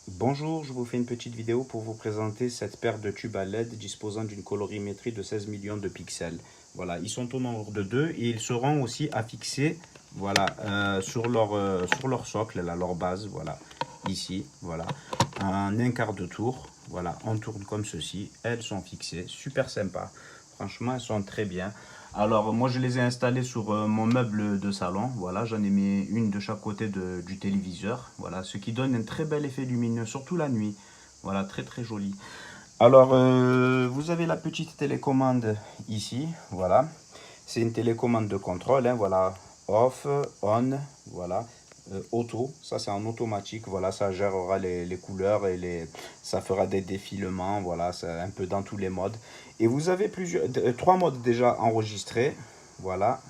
Bonjour, je vous fais une petite vidéo pour vous présenter cette paire de tubes à LED disposant d'une colorimétrie de 16 millions de pixels. Voilà, ils sont au nombre de deux et ils seront aussi affixés voilà, sur leur socle, là, leur base, voilà, ici, voilà, en un quart de tour. Voilà, on tourne comme ceci, elles sont fixées, super sympa. Franchement, elles sont très bien. Alors, moi, je les ai installées sur mon meuble de salon. Voilà, j'en ai mis une de chaque côté du téléviseur. Voilà, ce qui donne un très bel effet lumineux, surtout la nuit. Voilà, très très joli. Alors, vous avez la petite télécommande ici. Voilà, c'est une télécommande de contrôle. Hein, voilà, off, on, voilà. Auto, ça c'est en automatique, voilà, ça gérera les couleurs et ça fera des défilements, voilà, c'est un peu dans tous les modes. Et vous avez trois modes déjà enregistrés, voilà.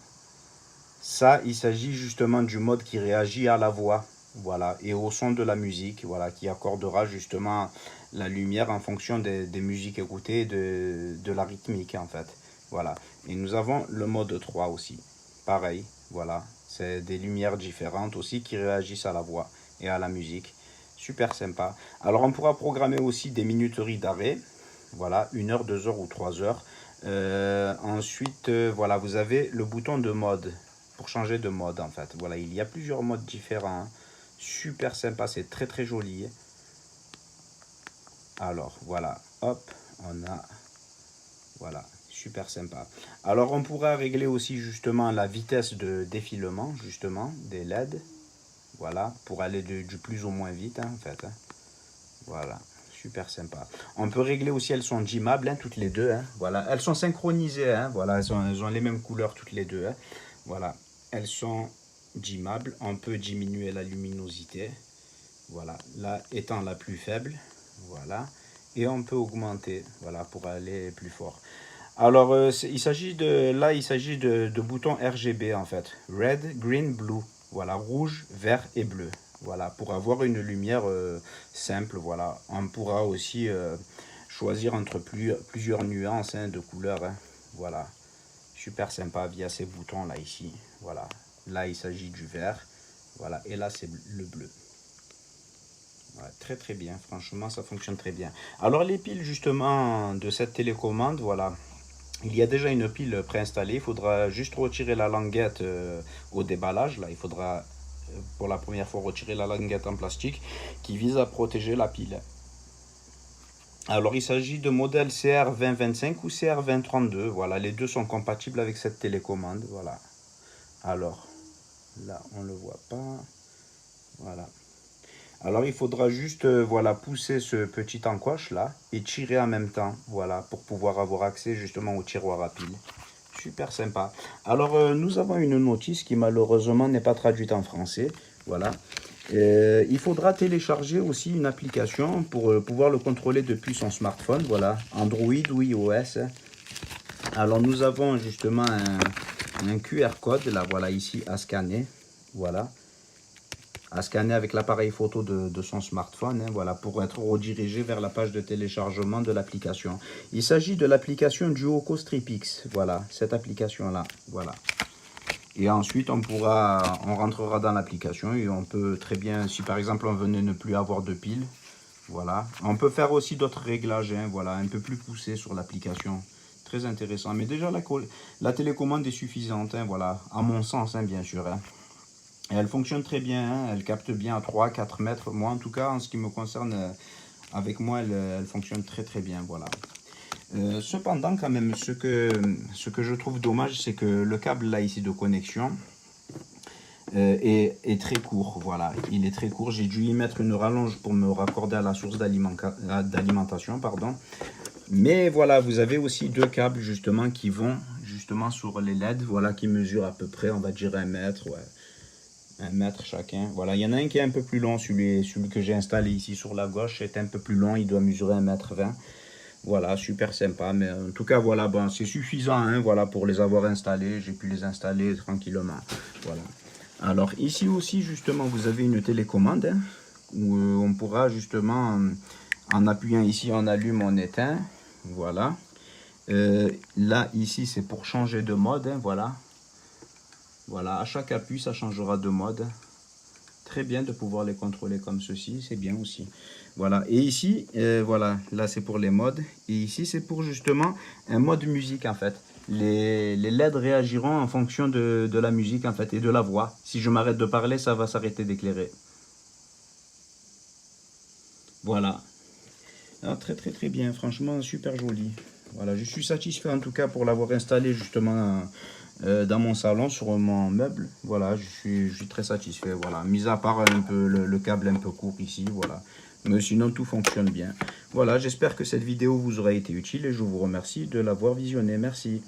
Ça, il s'agit justement du mode qui réagit à la voix, voilà, et au son de la musique, voilà, qui accordera justement la lumière en fonction des musiques écoutées et de la rythmique, en fait, voilà. Et nous avons le mode 3 aussi, pareil, voilà, c'est des lumières différentes aussi qui réagissent à la voix et à la musique, super sympa. Alors on pourra programmer aussi des minuteries d'arrêt, voilà, 1 heure, 2 heures ou 3 heures. Ensuite, voilà, vous avez le bouton de mode pour changer de mode en fait. Voilà, il y a plusieurs modes différents, hein. Super sympa, c'est très très joli. Alors voilà, hop, on a, voilà, super sympa. Alors on pourra régler aussi justement la vitesse de défilement justement des LED. Voilà, pour aller du plus au moins vite, hein, en fait, hein. Voilà, super sympa. On peut régler aussi, elles sont dimmables, hein, toutes les deux, hein. Voilà, elles sont synchronisées, hein. Voilà, elles ont les mêmes couleurs toutes les deux, hein. Voilà, elles sont dimmables. On peut diminuer la luminosité. Voilà, là étant la plus faible. Voilà, et on peut augmenter, voilà, pour aller plus fort. Alors, il s'agit de boutons RGB en fait. Red, green, blue. Voilà, rouge, vert et bleu. Voilà, pour avoir une lumière simple. Voilà, on pourra aussi choisir entre plusieurs nuances, hein, de couleurs, hein. Voilà, super sympa via ces boutons là ici. Voilà, là il s'agit du vert. Voilà, et là c'est le bleu. Ouais, très très bien, franchement ça fonctionne très bien. Alors les piles justement de cette télécommande, voilà, il y a déjà une pile préinstallée, il faudra juste retirer la languette au déballage. Là, il faudra pour la première fois retirer la languette en plastique qui vise à protéger la pile. Alors, il s'agit de modèle CR2025 ou CR2032. Voilà, les deux sont compatibles avec cette télécommande. Voilà. Alors, là, on ne le voit pas. Voilà. Alors, il faudra juste voilà, pousser ce petit encoche là et tirer en même temps. Voilà, pour pouvoir avoir accès justement au tiroir à pile. Super sympa. Alors, nous avons une notice qui malheureusement n'est pas traduite en français. Voilà. Il faudra télécharger aussi une application pour pouvoir le contrôler depuis son smartphone. Voilà, Android ou iOS. Alors, nous avons justement un QR code, là, voilà, ici, à scanner. Voilà. À scanner avec l'appareil photo de son smartphone, hein, voilà, pour être redirigé vers la page de téléchargement de l'application. Il s'agit de l'application Duoco StripX, voilà, cette application-là, voilà. Et ensuite, on rentrera dans l'application et on peut très bien, si par exemple on venait ne plus avoir de pile, voilà. On peut faire aussi d'autres réglages, hein, voilà, un peu plus poussés sur l'application. Très intéressant. Mais déjà, la télécommande est suffisante, hein, voilà, à mon sens, hein, bien sûr, hein. Et elle fonctionne très bien, hein, elle capte bien à 3 4 mètres. Moi, en tout cas, en ce qui me concerne, avec moi, elle fonctionne très très bien, voilà. Cependant, quand même, ce que je trouve dommage, c'est que le câble là ici de connexion est très court. Voilà, il est très court. J'ai dû y mettre une rallonge pour me raccorder à la source d'alimentation, pardon. Mais voilà, vous avez aussi deux câbles justement qui vont justement sur les LED, voilà, qui mesurent à peu près, on va dire 1 mètre, ouais, 1 mètre chacun. Voilà, il y en a un qui est un peu plus long, celui que j'ai installé ici sur la gauche est un peu plus long, il doit mesurer 1 m 20. Voilà, super sympa. Mais en tout cas, voilà, bon, c'est suffisant, hein, voilà, pour les avoir installés. J'ai pu les installer tranquillement. Voilà. Alors ici aussi, justement, vous avez une télécommande, hein, où on pourra justement, en appuyant ici, on allume, on éteint. Voilà. Là, ici, c'est pour changer de mode, hein, voilà. Voilà, à chaque appui, ça changera de mode. très bien de pouvoir les contrôler comme ceci, c'est bien aussi. Voilà, et ici, voilà, là c'est pour les modes, et ici c'est pour justement un mode musique en fait. Les LED réagiront en fonction de la musique en fait et de la voix. Si je m'arrête de parler, ça va s'arrêter d'éclairer. Voilà. Ah, très très très bien, franchement super joli. Voilà, je suis satisfait en tout cas pour l'avoir installé justement dans mon salon sur mon meuble. Voilà, je suis très satisfait. Voilà, mis à part un peu le câble un peu court ici, voilà. Mais sinon tout fonctionne bien. Voilà, j'espère que cette vidéo vous aura été utile et je vous remercie de l'avoir visionnée. Merci.